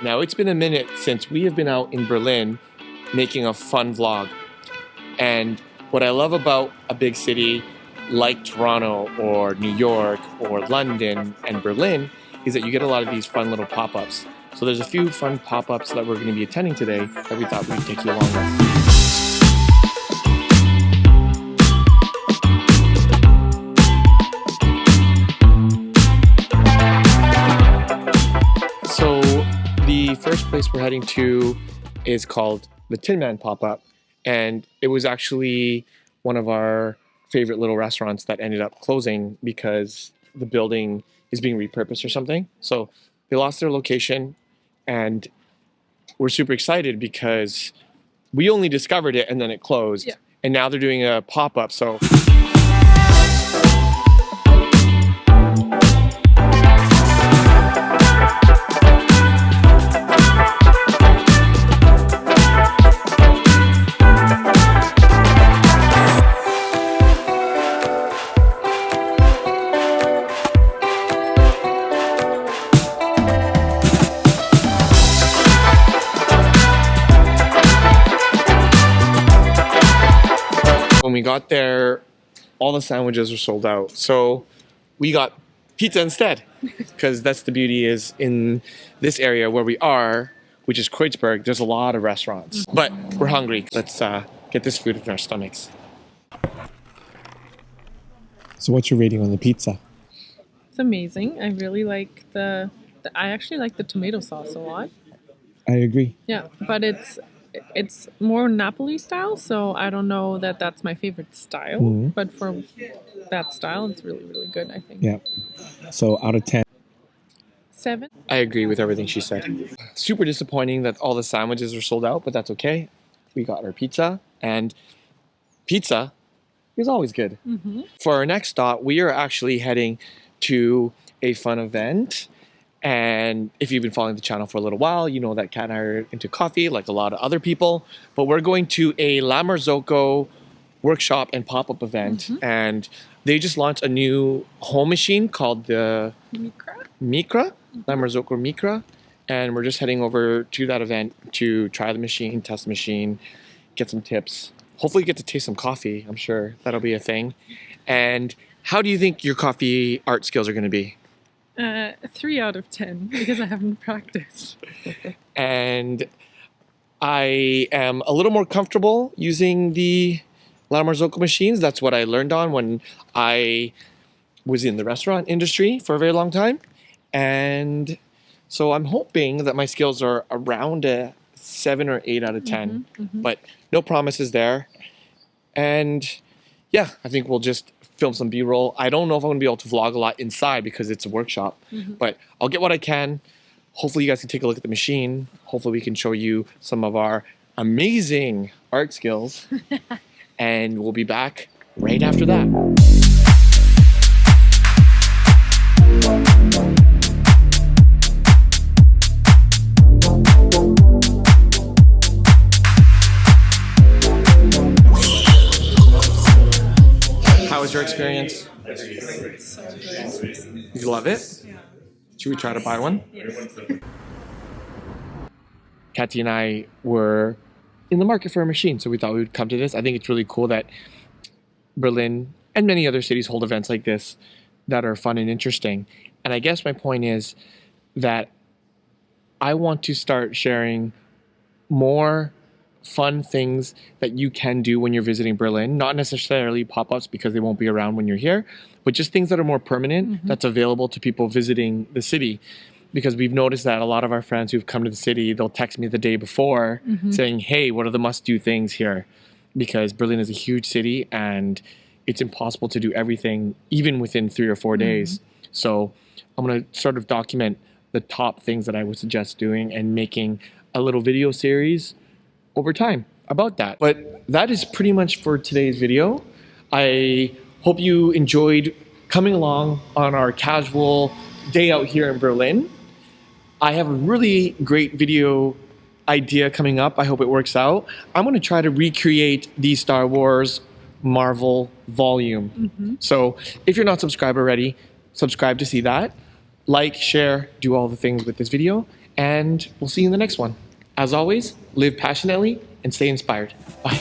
Now, it's been a minute since we have been out in Berlin making a fun vlog. And what I love about a big city like Toronto or New York or London and Berlin is that you get a lot of these fun little pop-ups. So there's a few fun pop-ups that we're going to be attending today that we thought we'd take you along with. So the first place we're heading to is called the Tin Man pop-up, and it was actually one of our favorite little restaurants that ended up closing because the building is being repurposed or something. So they lost their location, and we're super excited because we only discovered it and then it closed. Yeah. And now they're doing a pop-up. So when we got there, all the sandwiches were sold out. So we got pizza instead, because that's the beauty is in this area where we are, which is Kreuzberg, there's a lot of restaurants. But we're hungry. Let's get this food in our stomachs. So what's your rating on the pizza? It's amazing. I really like I actually like the tomato sauce a lot. I agree. Yeah, but it's more Napoli style, so I don't know that that's my favorite style. Mm-hmm. But for that style, it's really, really good, I think. Yeah. So out of 10? 7. I agree with everything she said. Super disappointing that all the sandwiches are sold out, but that's okay. We got our pizza, and pizza is always good. Mm-hmm. For our next stop, we are actually heading to a fun event. And if you've been following the channel for a little while, you know that Kat and I are into coffee like a lot of other people. But we're going to a LaMarzocco workshop and pop-up event. Mm-hmm. And they just launched a new home machine called the Micra, LaMarzocco Micra. And we're just heading over to that event to try the machine, test the machine, get some tips. Hopefully get to taste some coffee. I'm sure that'll be a thing. And how do you think your coffee art skills are going to be? 3 out of 10 because I haven't practiced. And I am a little more comfortable using the LaMarzocco machines. That's what I learned on when I was in the restaurant industry for a very long time. And so I'm hoping that my skills are around a 7 or 8 out of 10, mm-hmm, mm-hmm. But no promises there. And yeah, I think we'll just film some B-roll. I don't know if I'm going to be able to vlog a lot inside because it's a workshop, mm-hmm. But I'll get what I can. Hopefully you guys can take a look at the machine. Hopefully we can show you some of our amazing art skills. And we'll be back right after that. How was your experience? So good. You love it? Yeah. Should we try to buy one? Yes. Katty and I were in the market for a machine, so we thought we would come to this. I think it's really cool that Berlin and many other cities hold events like this that are fun and interesting. And I guess my point is that I want to start sharing more fun things that you can do when you're visiting Berlin, not necessarily pop-ups because they won't be around when you're here, but just things that are more permanent, mm-hmm. That's available to people visiting the city. Because we've noticed that a lot of our friends who've come to the city, they'll text me the day before, mm-hmm. saying, hey, what are the must-do things here? Because Berlin is a huge city and it's impossible to do everything even within 3 or 4 days. Mm-hmm. So I'm going to sort of document the top things that I would suggest doing and making a little video series over time about that. But that is pretty much for today's video. I hope you enjoyed coming along on our casual day out here in Berlin. I have a really great video idea coming up. I hope it works out. I'm going to try to recreate the Star Wars Marvel volume. Mm-hmm. So if you're not subscribed already, subscribe to see that. Like, share, do all the things with this video. and we'll see you in the next one. As always, live passionately and stay inspired. Bye.